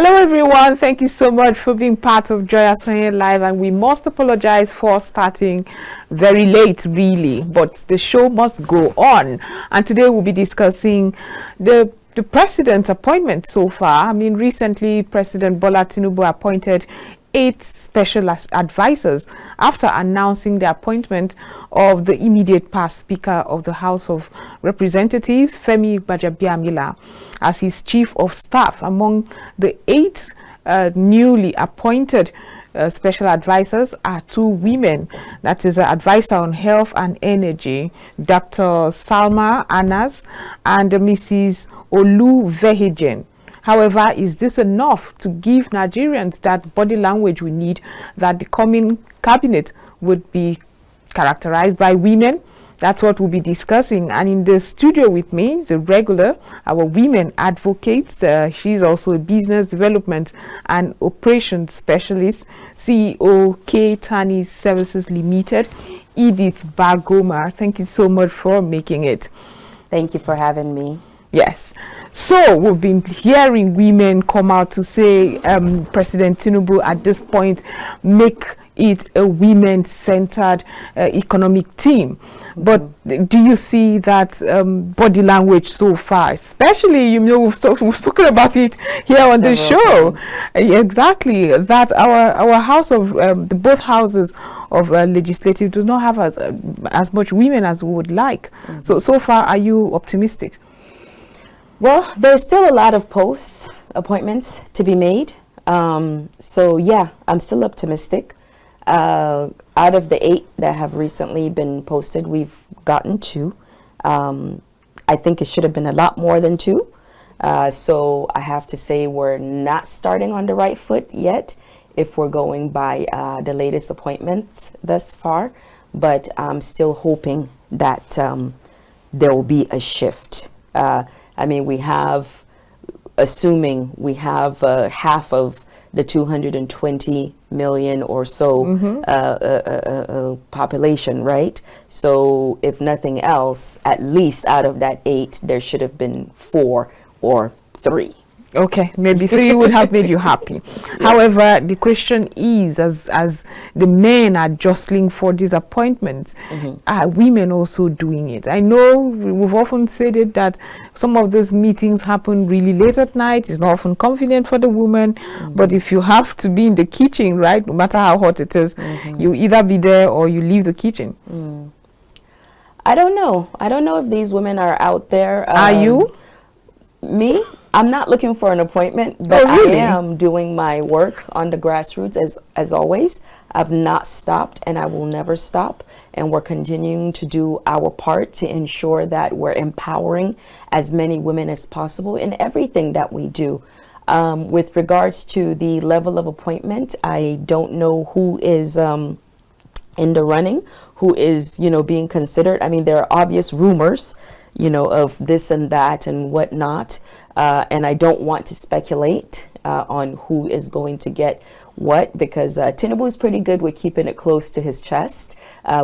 Hello everyone, thank you so much for being part of Joy Asonye Live, and we must apologize for starting very late really, but the show must go on. And today we'll be discussing the president's appointment so far. I mean, recently President Bola Tinubu appointed 8 special advisors after announcing the appointment of the immediate past Speaker of the House of Representatives, Femi Gbajabiamila, as his chief of staff. Among the 8 newly appointed special advisors are 2 women. That is, advisor on health and energy, Dr. Salma Anas and Mrs. Olu Vehijen. However, is this enough to give Nigerians that body language we need, that the coming cabinet would be characterized by women? That's what we'll be discussing. And in the studio with me is a regular, our women advocate. She's also a business development and operations specialist, CEO KAFTAN Services Limited, Edith Bargoma. Thank you so much for making it. Thank you for having me. Yes. So we've been hearing women come out to say President Tinubu at this point make it a women-centered economic team. But do you see that body language so far? Especially, you know, we've spoken about it here on the show. Exactly, that our house of the both houses of legislative do not have as much women as we would like. So far, are you optimistic? Well, there's still a lot of appointments to be made. So yeah, I'm still optimistic. Out of the 8 that have recently been posted, we've gotten 2. I think it should have been a lot more than 2. So I have to say we're not starting on the right foot yet if we're going by the latest appointments thus far. But I'm still hoping that there will be a shift. I mean, assuming we have half of the 220 million or so population, right? So if nothing else, at least out of that 8, there should have been 4 or 3. Okay, maybe 3 would have made you happy. Yes. However, the question is, as the men are jostling for these appointments, are women also doing it? I know we've often said it that some of these meetings happen really late at night. It's not often convenient for the woman, but if you have to be in the kitchen, right, no matter how hot it is, you either be there or you leave the kitchen. I don't know. I don't know if these women are out there. Are you? Me? I'm not looking for an appointment, but really? I am doing my work on the grassroots as always. I've not stopped and I will never stop. And we're continuing to do our part to ensure that we're empowering as many women as possible in everything that we do. With regards to the level of appointment, I don't know who is in the running, who is, being considered. I mean, there are obvious rumors, of this and that and whatnot. And I don't want to speculate on who is going to get what, because Tinubu is pretty good with keeping it close to his chest.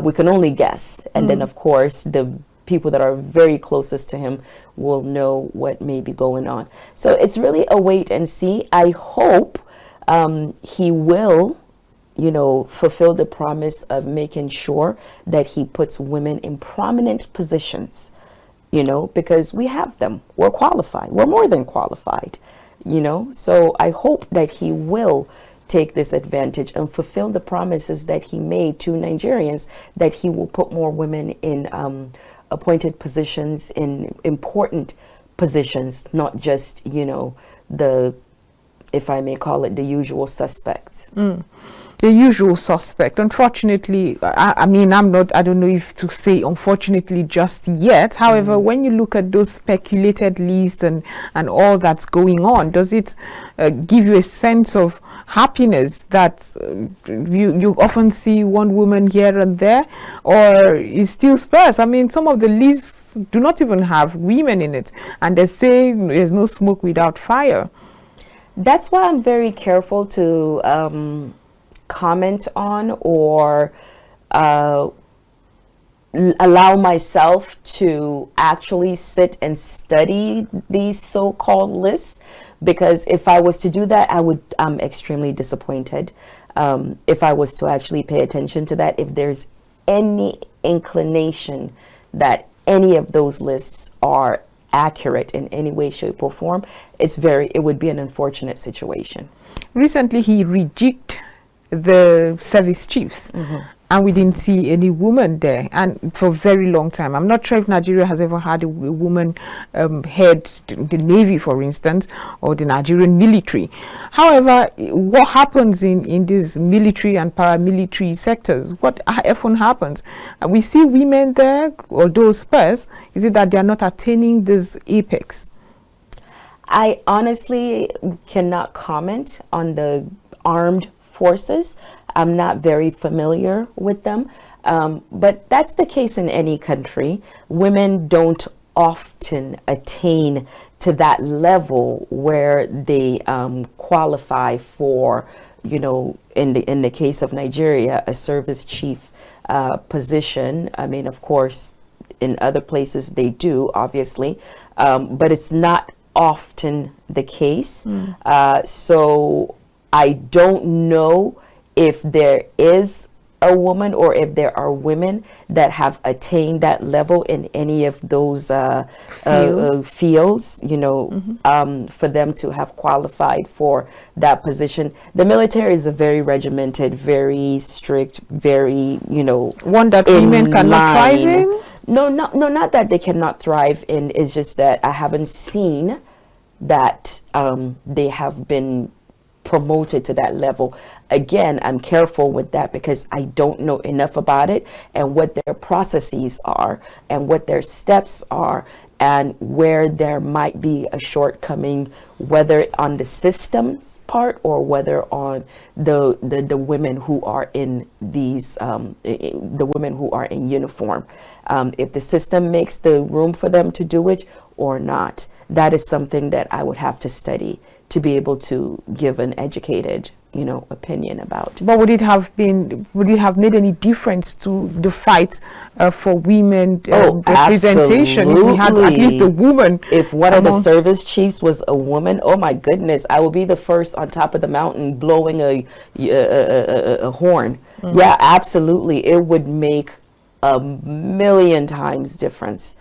We can only guess. And then, of course, the people that are very closest to him will know what may be going on. So it's really a wait and see. I hope he will fulfill the promise of making sure that he puts women in prominent positions. Because we have them. We're qualified. We're more than qualified, So I hope that he will take this advantage and fulfill the promises that he made to Nigerians, that he will put more women in appointed positions, in important positions, not just, if I may call it, the usual suspects. The usual suspect. Unfortunately, I don't know if to say unfortunately just yet. However, when you look at those speculated lists and all that's going on, does it give you a sense of happiness that you often see one woman here and there, or is still sparse? I mean, some of the lists do not even have women in it, and they say there's no smoke without fire. That's why I'm very careful to comment on or allow myself to actually sit and study these so-called lists, because if I was to do that, I'm extremely disappointed. If I was to actually pay attention to that, if there's any inclination that any of those lists are accurate in any way, shape, or form, it would be an unfortunate situation. Recently, he rejigged the service chiefs, and we didn't see any woman there, and for a very long time. I'm not sure if Nigeria has ever had a woman head the Navy, for instance, or the Nigerian military. However, what happens in these military and paramilitary sectors? What often happens? We see women there, or those spurs. Is it that they are not attaining this apex? I honestly cannot comment on the armed forces. I'm not very familiar with them, but that's the case in any country. Women don't often attain to that level where they qualify for, in the case of Nigeria, a service chief position. I mean, of course, in other places they do, obviously, but it's not often the case. So I don't know if there is a woman or if there are women that have attained that level in any of those fields, for them to have qualified for that position. The military is a very regimented, very strict, very, one that women cannot thrive in? No, not that they cannot thrive in. It's just that I haven't seen that they have been promoted to that level. Again, I'm careful with that because I don't know enough about it and what their processes are and what their steps are and where there might be a shortcoming, whether on the system's part or whether on the women who are in these the women who are in uniform, if the system makes the room for them to do it or not. That is something that I would have to study to be able to give an educated, opinion about. But would it have made any difference to the fight for women representation? Absolutely. If we had at least a woman. If one of the service chiefs was a woman, oh my goodness, I will be the first on top of the mountain blowing a horn. Yeah, absolutely. It would make a million times difference.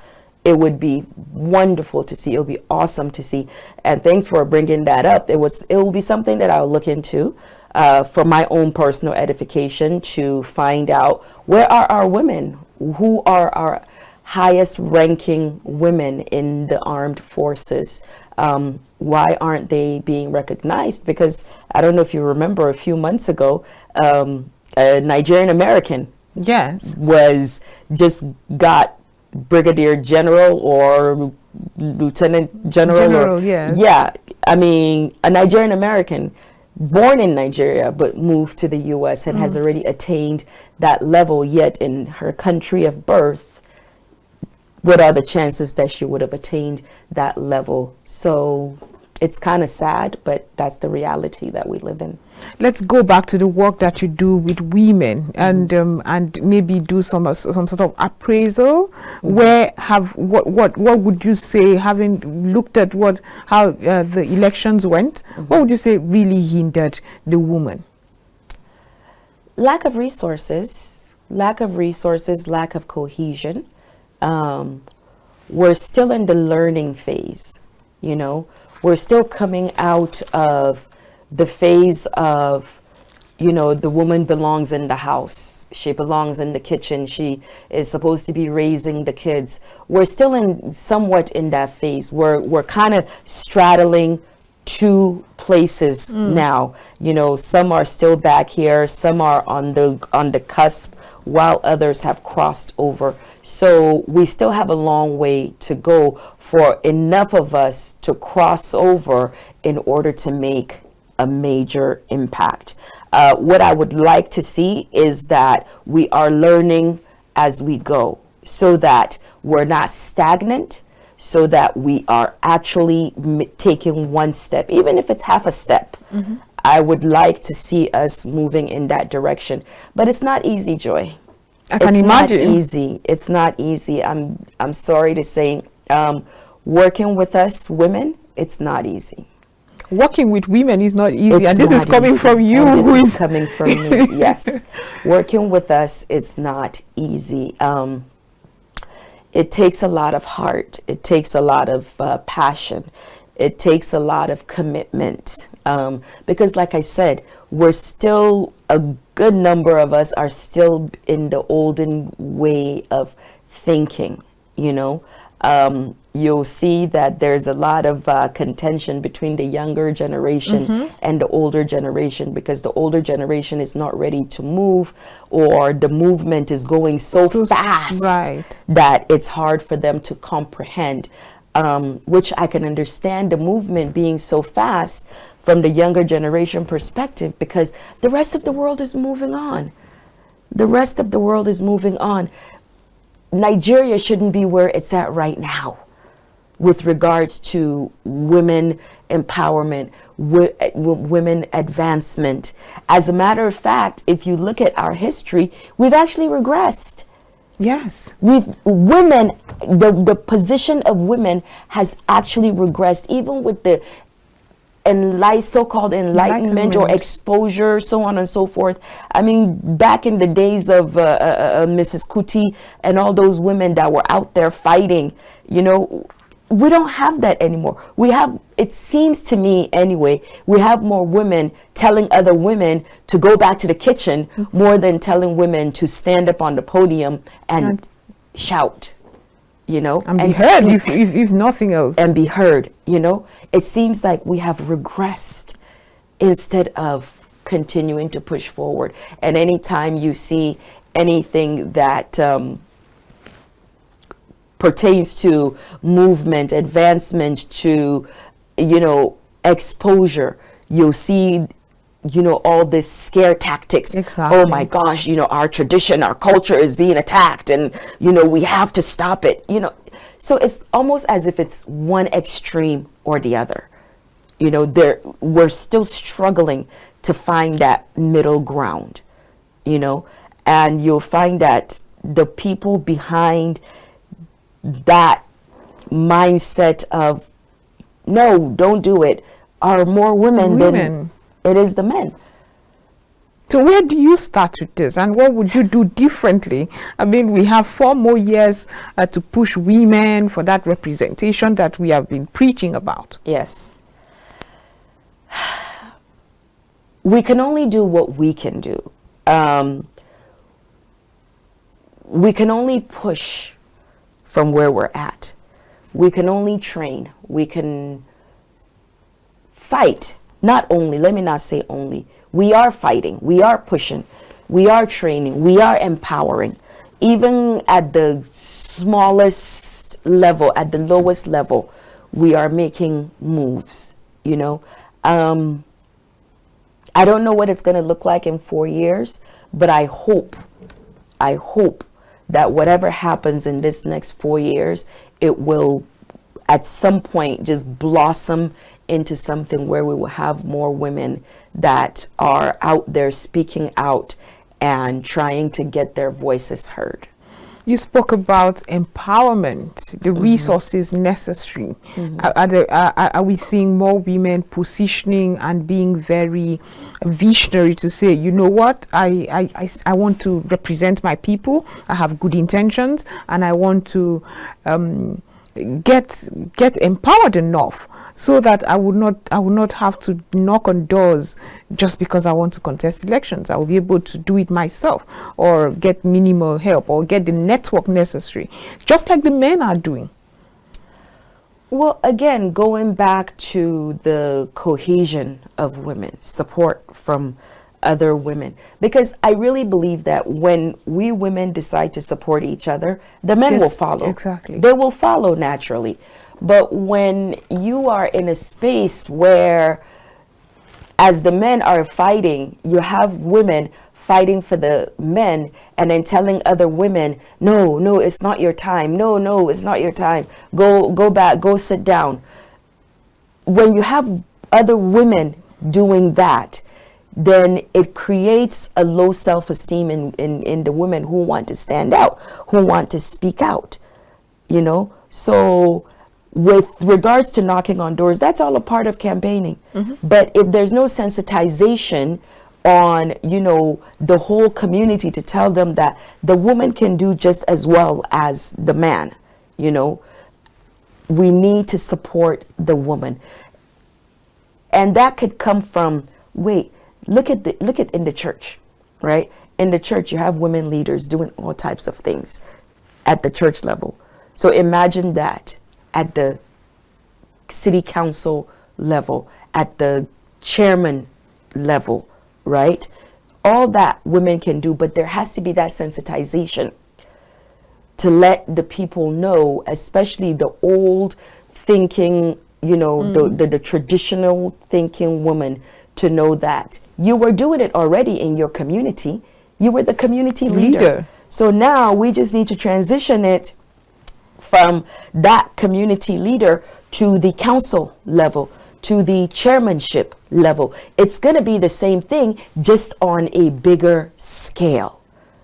It would be wonderful to see. It would be awesome to see. And thanks for bringing that up. It will be something that I'll look into for my own personal edification, to find out where are our women, who are our highest ranking women in the armed forces. Why aren't they being recognized? Because I don't know if you remember, a few months ago, a Nigerian American got brigadier general or lieutenant general. Yeah, I mean, a Nigerian American born in Nigeria but moved to the US and has already attained that level, yet in her country of birth, what are the chances that she would have attained that level? So it's kind of sad, but that's the reality that we live in. Let's go back to the work that you do with women, and maybe do some sort of appraisal. What would you say, having looked at how the elections went, what would you say really hindered the woman? Lack of resources, lack of cohesion. We're still in the learning phase, We're still coming out of the phase of, the woman belongs in the house. She belongs in the kitchen. She is supposed to be raising the kids. We're still somewhat in that phase. We're kind of straddling two places now. Some are still back here. Some are on the cusp, while others have crossed over. So we still have a long way to go for enough of us to cross over in order to make a major impact. What I would like to see is that we are learning as we go, so that we're not stagnant, so that we are actually taking one step, even if it's half a step. I would like to see us moving in that direction, but it's not easy, Joy. I can imagine. It's not easy. I'm sorry to say, working with us women, it's not easy. Working with women is not easy, It's and this is not coming easy. from you. And Who this is is coming from me. Yes, working with us is not easy. It takes a lot of heart. It takes a lot of passion. It takes a lot of commitment. Because like I said, we're still, a good number of us are still in the olden way of thinking, you know. You'll see that there's a lot of contention between the younger generation and the older generation, because the older generation is not ready to move, or the movement is going so fast right. that it's hard for them to comprehend, which I can understand the movement being so fast from the younger generation perspective, because the rest of the world is moving on. The rest of the world is moving on. Nigeria shouldn't be where it's at right now with regards to women empowerment, women advancement. As a matter of fact, if you look at our history, we've actually regressed. Yes. The position of women has actually regressed, even with the so-called enlightenment or exposure, so on and so forth. I mean, back in the days of Mrs. Kuti and all those women that were out there fighting, you know, we don't have that anymore. We have, it seems to me anyway, we have more women telling other women to go back to the kitchen more than telling women to stand up on the podium and shout, you know, and be heard, if nothing else. And be heard, you know. It seems like we have regressed instead of continuing to push forward. And anytime you see anything that pertains to movement, advancement, to, you know, exposure, you'll see, you know, all this scare tactics. Exactly. Oh my gosh, you know, our tradition, our culture is being attacked, and, you know, we have to stop it, you know. So it's almost as if it's one extreme or the other. You know, we're still struggling to find that middle ground, you know, and you'll find that the people behind that mindset of no, don't do it, are more women than it is the men. So where do you start with this, and what would you do differently? I mean, we have 4 more years to push women for that representation that we have been preaching about. Yes. We can only do what we can do. We can only push from where we're at. We can only train. We can fight. Not only, let me not say only. We are fighting. We are pushing. We are training. We are empowering. Even at the smallest level, at the lowest level, we are making moves, you know. I don't know what it's going to look like in 4 years, but I hope that whatever happens in this next 4 years, it will at some point just blossom into something where we will have more women that are out there speaking out and trying to get their voices heard. You spoke about empowerment, the resources necessary. Are we seeing more women positioning and being very visionary to say, you know what, I want to represent my people, I have good intentions, and I want to get empowered enough so that I would not have to knock on doors just because I want to contest elections. I will be able to do it myself, or get minimal help, or get the network necessary, just like the men are doing. Well, again, going back to the cohesion of women, support from other women, because I really believe that when we women decide to support each other, the men will follow. Exactly. They will follow naturally. But when you are in a space where, as the men are fighting, you have women fighting for the men and then telling other women, no, it's not your time. No, it's not your time. Go back, go sit down. When you have other women doing that, then it creates a low self-esteem in the women who want to stand out, who want to speak out, you know? So with regards to knocking on doors, that's all a part of campaigning. But if there's no sensitization on, you know, the whole community to tell them that the woman can do just as well as the man, you know, we need to support the woman. And that could come from, wait, look at in the church, right? In the church, you have women leaders doing all types of things at the church level. So imagine that at the city council level, at the chairman level, right? All that women can do, but there has to be that sensitization to let the people know, especially the old thinking, you know, the traditional thinking woman, to know that you were doing it already in your community. You were the community leader. So now we just need to transition it from that community leader to the council level, to the chairmanship level. It's going to be the same thing, just on a bigger scale.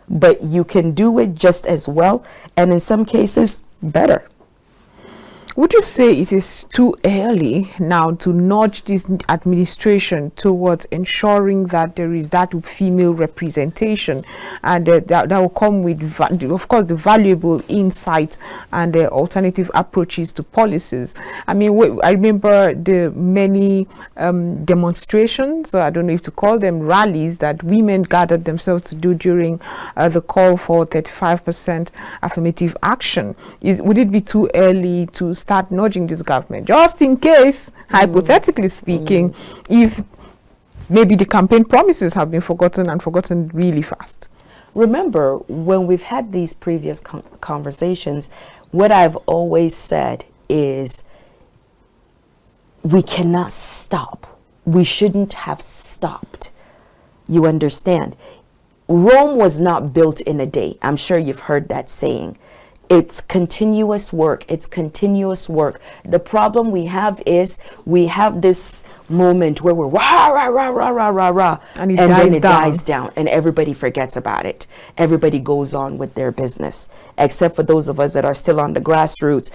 But you can do it just as well, and in some cases, better. Would you say it is too early now to nudge this administration towards ensuring that there is that female representation, and that will come with, of course, the valuable insights and alternative approaches to policies? I mean, I remember the many demonstrations, I don't know if to call them rallies, that women gathered themselves to do during the call for 35% affirmative action. Would it be too early to start nudging this government, just in case, hypothetically speaking, if maybe the campaign promises have been forgotten really fast? Remember, when we've had these previous conversations, what I've always said is we cannot stop. We shouldn't have stopped. You understand? Rome was not built in a day. I'm sure you've heard that saying. It's continuous work. It's continuous work. The problem we have is we have this moment where we're rah, rah, rah, rah, rah, rah, rah, and then it dies down and everybody forgets about it. Everybody goes on with their business, except for those of us that are still on the grassroots,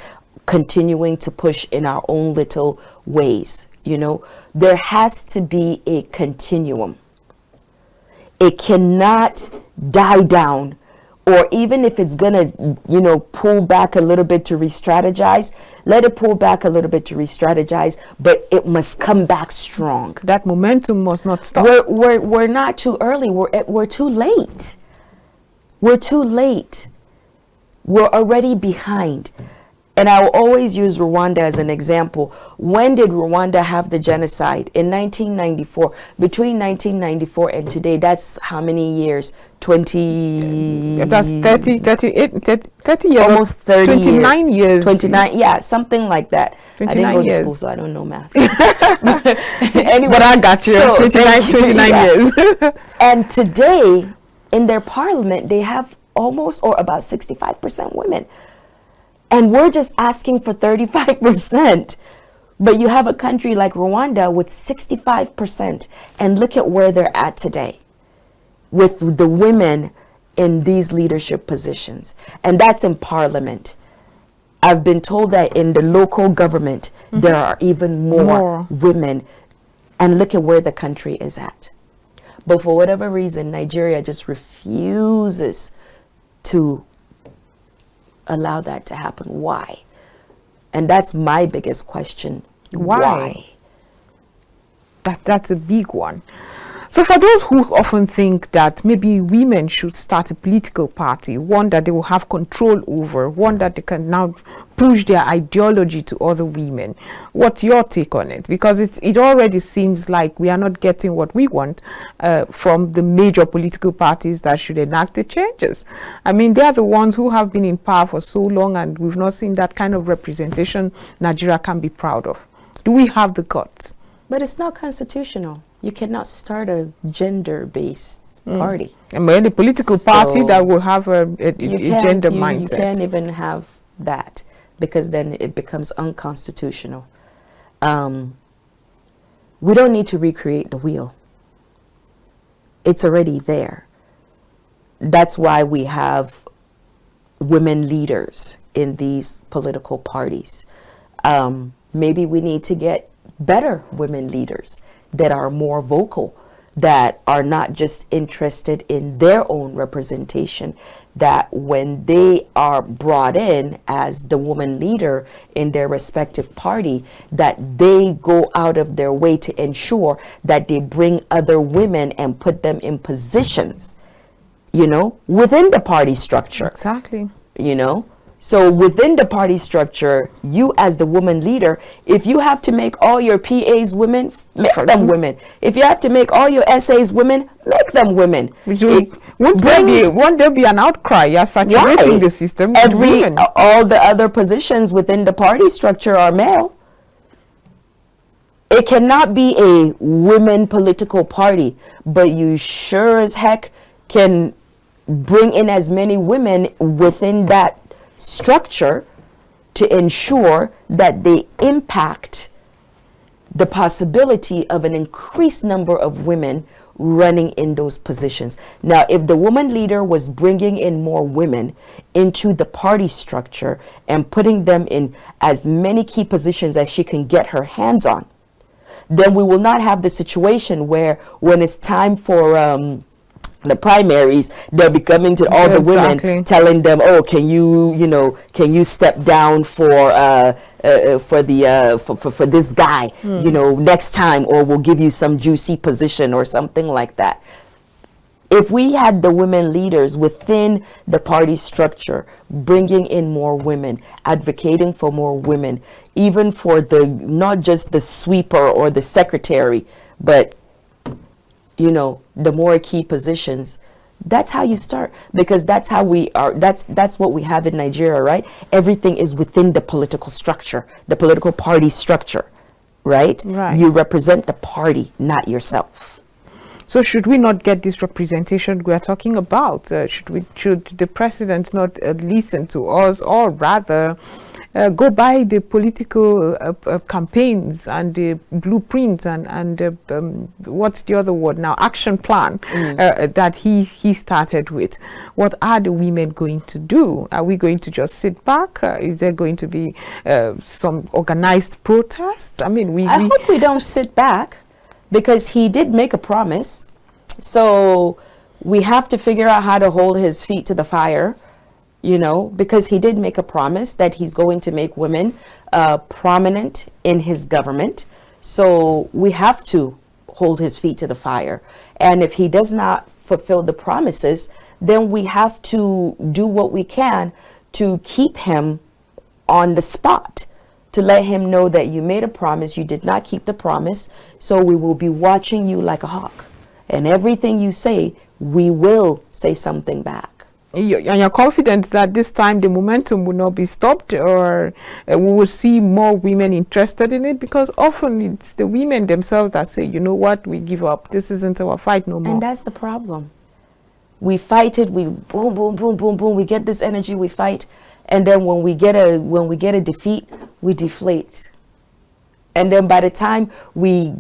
continuing to push in our own little ways. You know, there has to be a continuum. It cannot die down. Or even if it's going to, you know, pull back a little bit to re-strategize, let it pull back a little bit to re-strategize, but it must come back strong. That momentum must not stop. We're not too early. We're too late. We're too late. We're already behind. And I will always use Rwanda as an example. When did Rwanda have the genocide? In 1994. Between 1994 and today, that's how many years? 20... That's 30 years. Almost 30 29 years. 29, yeah, something like that. 29 I didn't go to years. school, so I don't know math. Anyway, but I got you. So, 29 yeah. years. And today, in their parliament, they have almost or about 65% women. And we're just asking for 35%. But you have a country like Rwanda with 65%. And look at where they're at today with the women in these leadership positions. And that's in parliament. I've been told that in the local government, there are even more women. And look at where the country is at. But for whatever reason, Nigeria just refuses to allow that to happen. Why? And that's my biggest question. Why? That's a big one. So for those who often think that maybe women should start a political party, one that they will have control over, one that they can now push their ideology to other women, what's your take on it? Because it already seems like we are not getting what we want from the major political parties that should enact the changes. I mean, they are the ones who have been in power for so long, and we've not seen that kind of representation Nigeria can be proud of. Do we have the guts? But it's not constitutional. You cannot start a gender-based party. And any political party that will have a gender mindset. You can't even have that, because then it becomes unconstitutional. We don't need to recreate the wheel. It's already there. That's why we have women leaders in these political parties. Maybe we need to get better women leaders that are more vocal, that are not just interested in their own representation, that when they are brought in as the woman leader in their respective party, that they go out of their way to ensure that they bring other women and put them in positions, within the party structure. Exactly. So within the party structure, you as the woman leader, if you have to make all your PAs women, make them women. If you have to make all your SAs women, make them women. Won't there be an outcry? You're saturating the system with women. All the other positions within the party structure are male. It cannot be a women political party, but you sure as heck can bring in as many women within that structure to ensure that they impact the possibility of an increased number of women running in those positions. Now, if the woman leader was bringing in more women into the party structure and putting them in as many key positions as she can get her hands on, then we will not have the situation where when it's time for the primaries, they'll be coming to all the women telling them, oh, can you step down for this guy, next time, or we'll give you some juicy position or something like that. If we had the women leaders within the party structure bringing in more women, advocating for more women, even for not just the sweeper or the secretary, but the more key positions, that's how you start, because that's how we are. That's what we have in Nigeria, right? Everything is within the political structure, the political party structure, right? You represent the party, not yourself. So should we not get this representation we are talking about? Should the president not listen to us, or rather go by the political campaigns and the blueprints and what's the other word now, action plan that he started with? What are the women going to do? Are we going to just sit back? Is there going to be some organized protests? I mean, I hope we don't sit back, because he did make a promise. So we have to figure out how to hold his feet to the fire, because he did make a promise that he's going to make women prominent in his government. So we have to hold his feet to the fire. And if he does not fulfill the promises, then we have to do what we can to keep him on the spot, to let him know that you made a promise, you did not keep the promise, so we will be watching you like a hawk. And everything you say, we will say something back. And you're confident that this time the momentum will not be stopped, or we will see more women interested in it? Because often it's the women themselves that say, you know what, we give up. This isn't our fight no more. And that's the problem. We fight it, we boom, boom, boom, boom, boom. We get this energy, we fight. And then when we get a defeat, we deflate. And then by the time we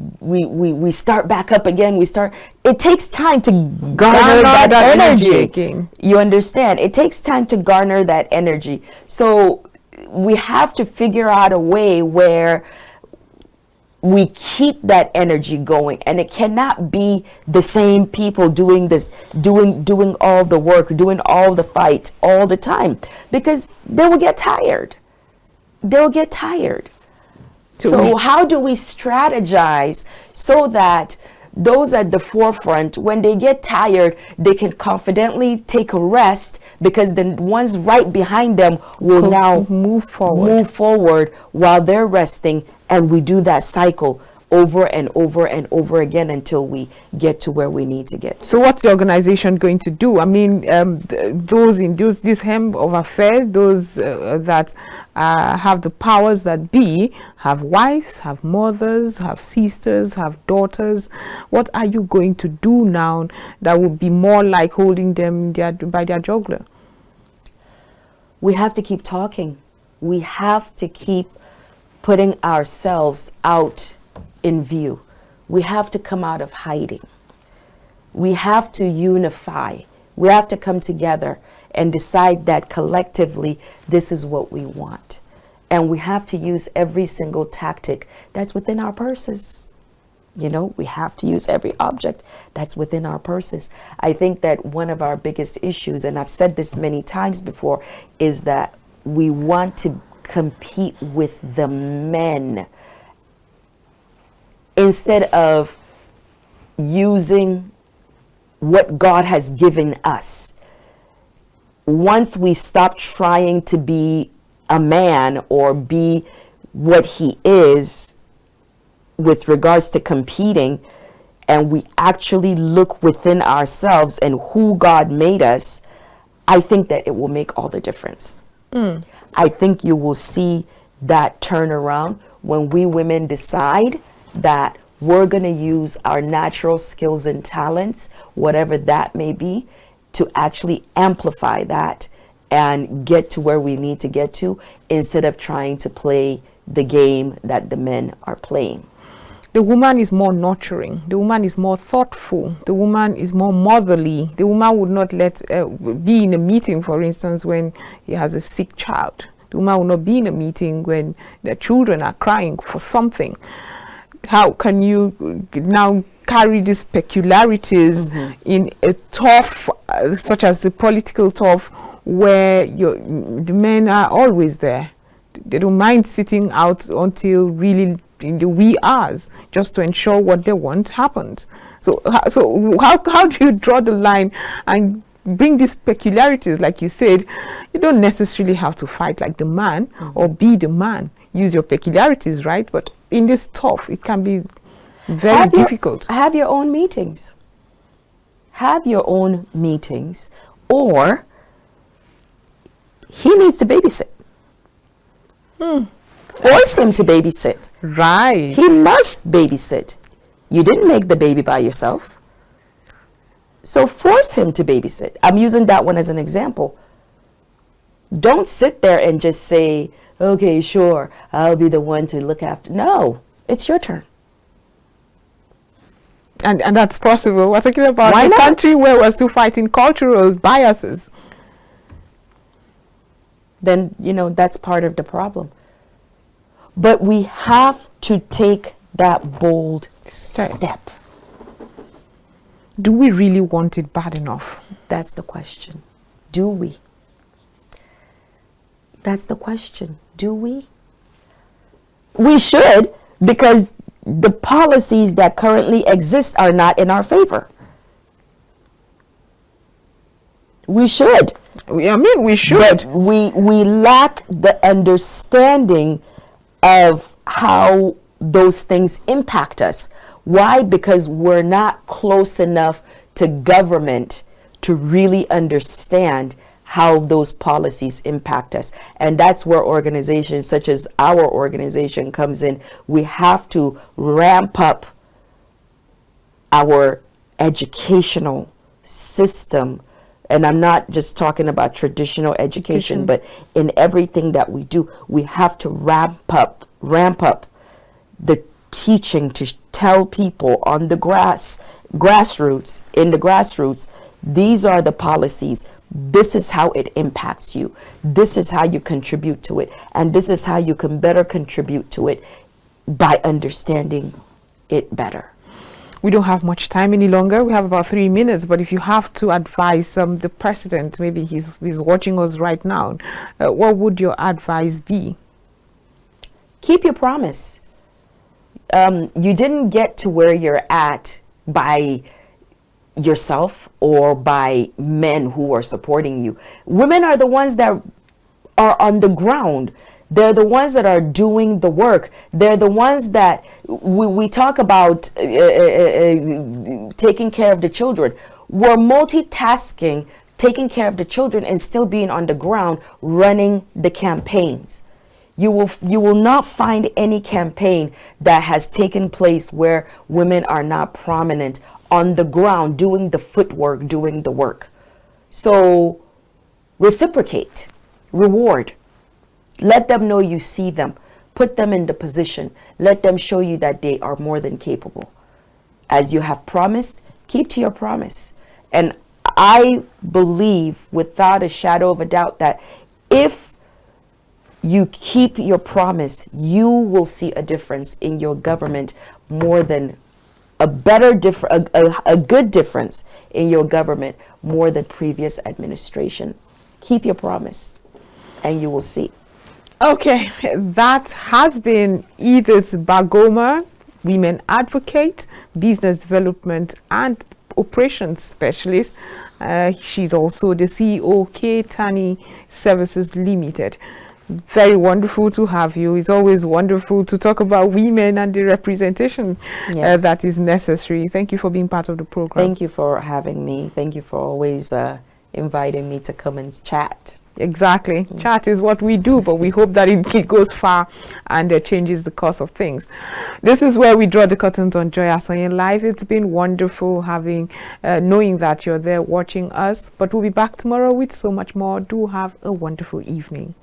start back up again, it takes time to garner that energy. You understand? It takes time to garner that energy. So we have to figure out a way where we keep that energy going, and it cannot be the same people doing this, doing all the work, doing all the fight all the time, because they will get tired. They'll get tired. So how do we strategize so that those at the forefront, when they get tired, they can confidently take a rest, because the ones right behind them will now move forward while they're resting, and we do that cycle over and over and over again until we get to where we need to get to. So what's the organization going to do? I mean, those in this hem of affairs, those that have the powers that be, have wives, have mothers, have sisters, have daughters. What are you going to do now that would be more like holding them by their jugular? We have to keep talking. We have to keep putting ourselves out in view. We have to come out of hiding. We have to unify. We have to come together and decide that collectively this is what we want. And we have to use every single tactic that's within our purses. You know, we have to use every object that's within our purses. I think that one of our biggest issues, and I've said this many times before, is that we want to compete with the men instead of using what God has given us. Once we stop trying to be a man or be what he is with regards to competing, and we actually look within ourselves and who God made us, I think that it will make all the difference. I think you will see that turnaround when we women decide that we're going to use our natural skills and talents, whatever that may be, to actually amplify that and get to where we need to get to, instead of trying to play the game that the men are playing. The woman is more nurturing. The woman is more thoughtful. The woman is more motherly. The woman would not be in a meeting, for instance, when he has a sick child. The woman will not be in a meeting when the children are crying for something. How can you now carry these peculiarities in a tough, such as the political tough, where the men are always there? They don't mind sitting out until really in the wee hours just to ensure what they want happens. So how do you draw the line and bring these peculiarities? Like you said, you don't necessarily have to fight like the man or be the man. Use your peculiarities, right? But in this stuff, it can be very difficult. Have your own meetings. Have your own meetings, or he needs to babysit. Force him to babysit. Right. He must babysit. You didn't make the baby by yourself. So force him to babysit. I'm using that one as an example. Don't sit there and just say, okay, sure, I'll be the one to look after. No, it's your turn. And that's possible. We're talking about Why a not? country where we're still fighting cultural biases. Then, you know, that's part of the problem. But we have to take that bold step. Do we really want it bad enough? That's the question. Do we? That's the question. Do we? We should, because the policies that currently exist are not in our favor. We should. I mean, we should. But we lack the understanding of how those things impact us. Why? Because we're not close enough to government to really understand how those policies impact us. And that's where organizations such as our organization comes in. We have to ramp up our educational system. And I'm not just talking about traditional education, but in everything that we do, we have to ramp up the teaching to tell people on the grassroots, these are the policies. This is how it impacts you. This is how you contribute to it. And this is how you can better contribute to it by understanding it better. We don't have much time any longer. We have about 3 minutes. But if you have to advise the president, maybe he's watching us right now, what would your advice be? Keep your promise. You didn't get to where you're at by yourself or by men who are supporting you. Women are the ones that are on the ground. They're the ones that are doing the work. They're the ones that we talk about taking care of the children. We're multitasking, taking care of the children and still being on the ground running the campaigns. You will not find any campaign that has taken place where women are not prominent on the ground, doing the footwork, doing the work. So reciprocate, reward. Let them know you see them. Put them in the position. Let them show you that they are more than capable. As you have promised, keep to your promise. And I believe without a shadow of a doubt that if you keep your promise, you will see a difference in your government more than a good difference in your government more than previous administrations. Keep your promise and you will see. Okay, that has been Edith Bargoma, women advocate, business development and operations specialist. She's also the CEO, KAFTAN Services Limited. Very wonderful to have you. It's always wonderful to talk about women and the representation that is necessary. Thank you for being part of the program. Thank you for having me. Thank you for always inviting me to come and chat. Exactly. Chat is what we do, but we hope that it goes far and changes the course of things. This is where we draw the curtains on Joy Asonye Live. It's been wonderful having, knowing that you're there watching us, but we'll be back tomorrow with so much more. Do have a wonderful evening.